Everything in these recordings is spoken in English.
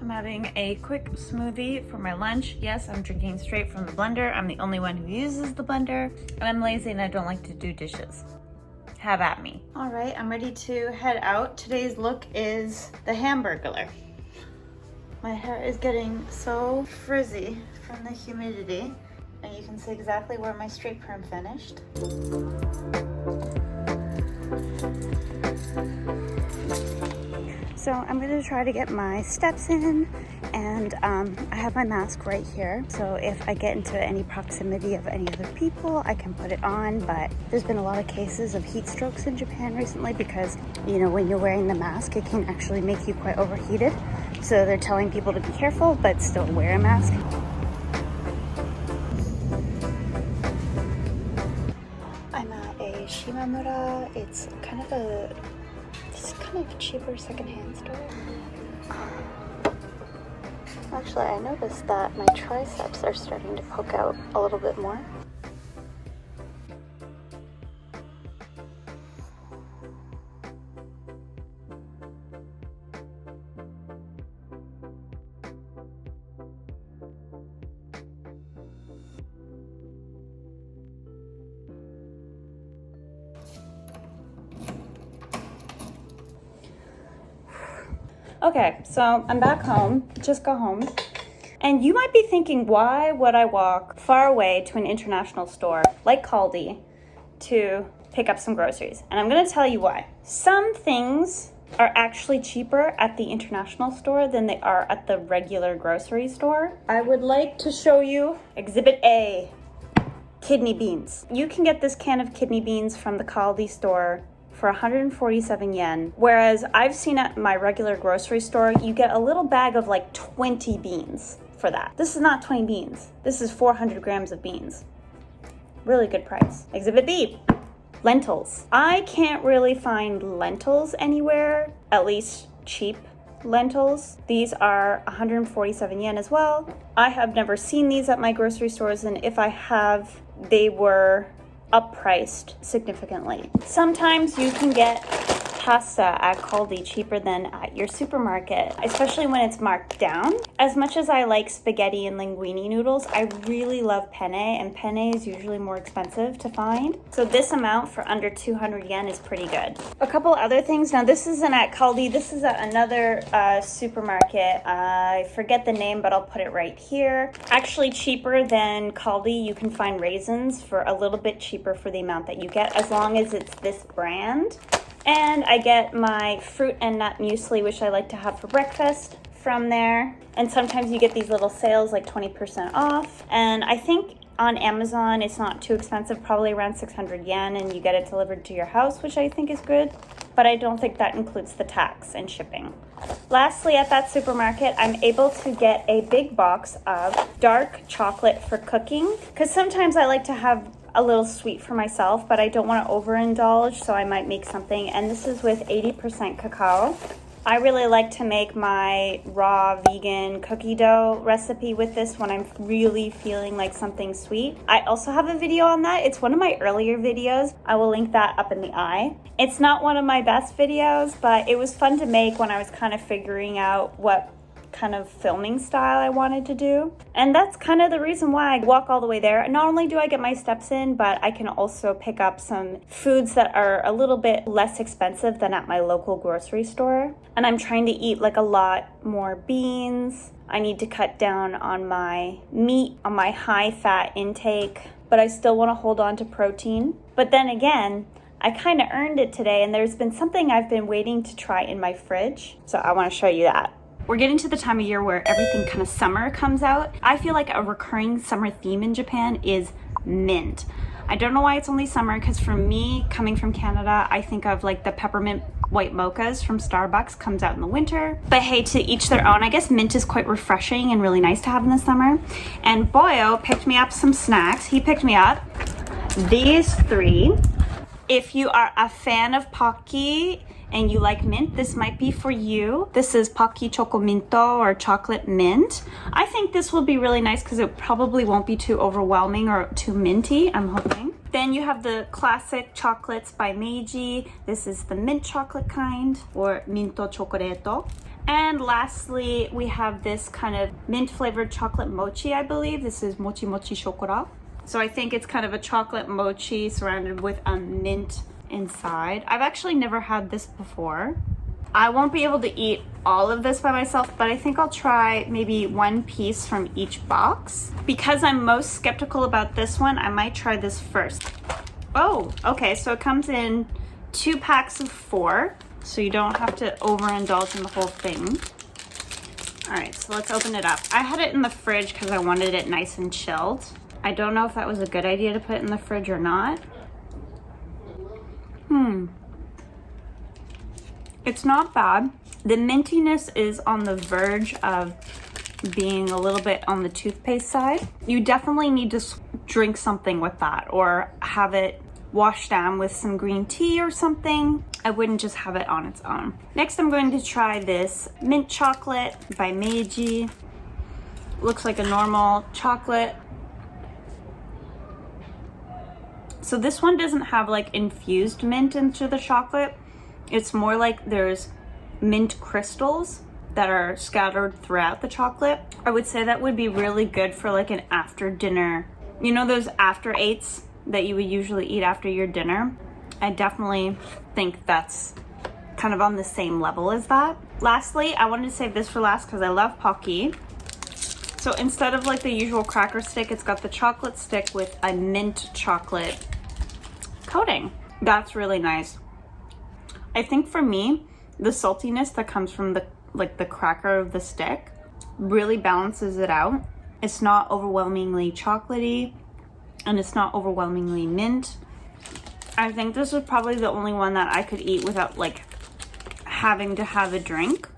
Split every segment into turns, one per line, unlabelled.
I'm having a quick smoothie for my lunch. Yes, I'm drinking straight from the blender. I'm the only one who uses the blender, and I'm lazy and I don't like to do dishes. Have at me. All right, I'm ready to head out. Today's look is the Hamburglar. My hair is getting so frizzy from the humidity, and you can see exactly where my straight perm finished. So I'm gonna try to get my steps in, and I have my mask right here. So if I get into any proximity of any other people, I can put it on, but there's been a lot of cases of heat strokes in Japan recently because, you know, when you're wearing the mask, it can actually make you quite overheated. So they're telling people to be careful, but still wear a mask. I'm at a Shimamura. It's kind of a cheaper secondhand store. Actually, I noticed that my triceps are starting to poke out a little bit more. Okay, so I'm back home, just got home, and you might be thinking, why would I walk far away to an international store like Kaldi to pick up some groceries? And I'm gonna tell you why. Some things are actually cheaper at the international store than they are at the regular grocery store. I would like to show you Exhibit A, kidney beans. You can get this can of kidney beans from the Kaldi store for 147 yen, whereas I've seen at my regular grocery store, you get a little bag of like 20 beans for that. This is not 20 beans. This is 400 grams of beans. Really good price. Exhibit B, lentils. I can't really find lentils anywhere, at least cheap lentils. These are 147 yen as well. I have never seen these at my grocery stores, and if I have, they were uppriced significantly. Sometimes you can get pasta at Kaldi cheaper than at your supermarket, especially when it's marked down. As much as I like spaghetti and linguine noodles, I really love penne, and penne is usually more expensive to find. So this amount for under 200 yen is pretty good. A couple other things. Now this isn't at Kaldi, this is at another supermarket. I forget the name, but I'll put it right here. Actually cheaper than Kaldi, you can find raisins for a little bit cheaper for the amount that you get, as long as it's this brand. And I get my fruit and nut muesli, which I like to have for breakfast, from there. And sometimes you get these little sales, like 20% off. And I think on Amazon, it's not too expensive, probably around 600 yen, and you get it delivered to your house, which I think is good. But I don't think that includes the tax and shipping. Lastly, at that supermarket, I'm able to get a big box of dark chocolate for cooking, because sometimes I like to have a little sweet for myself, but I don't want to overindulge, so I might make something. And this is with 80% cacao. I really like to make my raw vegan cookie dough recipe with this when I'm really feeling like something sweet. I also have a video on that. It's one of my earlier videos. I will link that up in the eye. It's not one of my best videos, but it was fun to make when I was kind of figuring out what kind of filming style I wanted to do. And that's kind of the reason why I walk all the way there. Not only do I get my steps in, but I can also pick up some foods that are a little bit less expensive than at my local grocery store. And I'm trying to eat like a lot more beans. I need to cut down on my meat, on my high fat intake, but I still want to hold on to protein. But then again, I kind of earned it today, and there's been something I've been waiting to try in my fridge. So I want to show you that. We're getting to the time of year where everything kind of summer comes out. I feel like a recurring summer theme in Japan is mint. I don't know why it's only summer, because for me, coming from Canada, I think of like the peppermint white mochas from Starbucks comes out in the winter. But hey, to each their own. I guess mint is quite refreshing and really nice to have in the summer. And Boyo picked me up some snacks. He picked me up these three. If you are a fan of Pocky and you like mint, this might be for you. This is Pocky Choco Minto, or chocolate mint. I think this will be really nice because it probably won't be too overwhelming or too minty, I'm hoping. Then you have the classic chocolates by Meiji. This is the mint chocolate kind, or minto chocoreto. And lastly, we have this kind of mint flavored chocolate mochi, I believe. This is mochi mochi chocolat. So I think it's kind of a chocolate mochi surrounded with a mint inside. I've actually never had this before. I won't be able to eat all of this by myself, but I think I'll try maybe one piece from each box. Because I'm most skeptical about this one, I might try this first. Oh, okay, so it comes in 2 packs of 4, so you don't have to overindulge in the whole thing. All right, so let's open it up. I had it in the fridge because I wanted it nice and chilled. I don't know if that was a good idea to put it in the fridge or not. It's not bad. The mintiness is on the verge of being a little bit on the toothpaste side. You definitely need to drink something with that or have it washed down with some green tea or something. I wouldn't just have it on its own. Next, I'm going to try this mint chocolate by Meiji. Looks like a normal chocolate. So this one doesn't have like infused mint into the chocolate. It's more like there's mint crystals that are scattered throughout the chocolate. I would say that would be really good for like an after dinner. You know those after eights that you would usually eat after your dinner? I definitely think that's kind of on the same level as that. Lastly, I wanted to save this for last because I love Pocky. So instead of like the usual cracker stick, it's got the chocolate stick with a mint chocolate coating. That's really nice. I think for me, the saltiness that comes from the cracker of the stick really balances it out. It's not overwhelmingly chocolatey and it's not overwhelmingly mint. I think this is probably the only one that I could eat without like having to have a drink.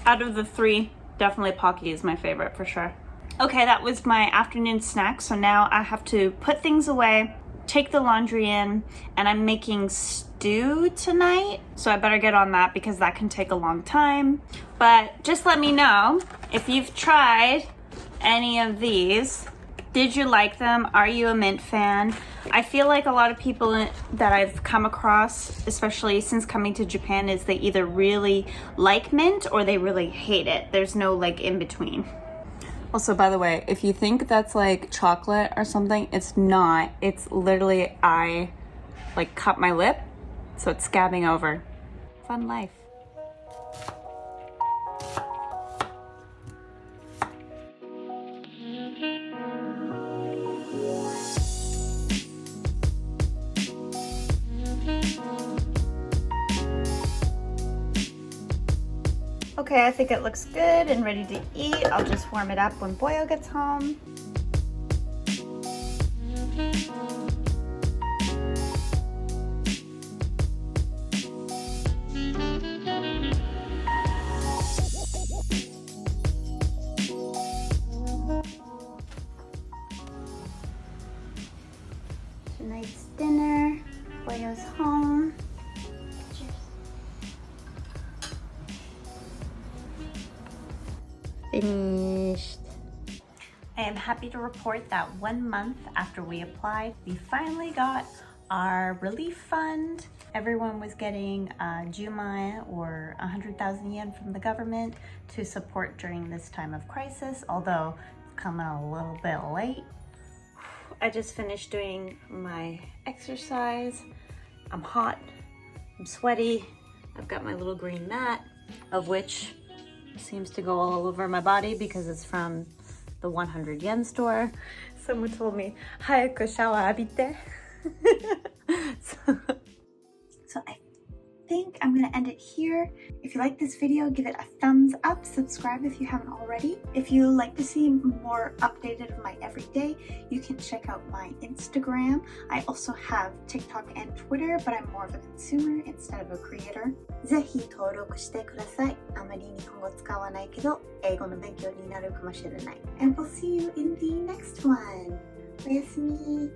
Out of the 3, definitely Pocky is my favorite for sure. Okay, that was my afternoon snack. So now I have to put things away, take the laundry in, and I'm making stew tonight. So I better get on that because that can take a long time. But just let me know if you've tried any of these. Did you like them? Are you a mint fan? I feel like a lot of people that I've come across, especially since coming to Japan, is they either really like mint or they really hate it. There's no like in between. Also, by the way, if you think that's like chocolate or something, it's not. It's literally I like cut my lip, so it's scabbing over. Fun life. Okay, I think it looks good and ready to eat. I'll just warm it up when Boyo gets home. Tonight's dinner, Boyo's home. Finished. I am happy to report that 1 month after we applied, we finally got our relief fund. Everyone was getting Jumai or 100,000 yen from the government to support during this time of crisis, although it's coming a little bit late. I just finished doing my exercise. I'm hot, I'm sweaty. I've got my little green mat, of which seems to go all over my body because it's from the 100 yen store. Someone told me, "Hayaku shower abite." So I think I'm gonna end it here. If you like this video, give it a thumbs up, subscribe if you haven't already. If you like to see more updated of my everyday, you can check out my Instagram. I also have TikTok and Twitter, but I'm more of a consumer instead of a creator. ぜひ登録してください。あまり日本語使わないけど、英語の勉強になるかもしれない。And we'll see you in the next one. おやすみ。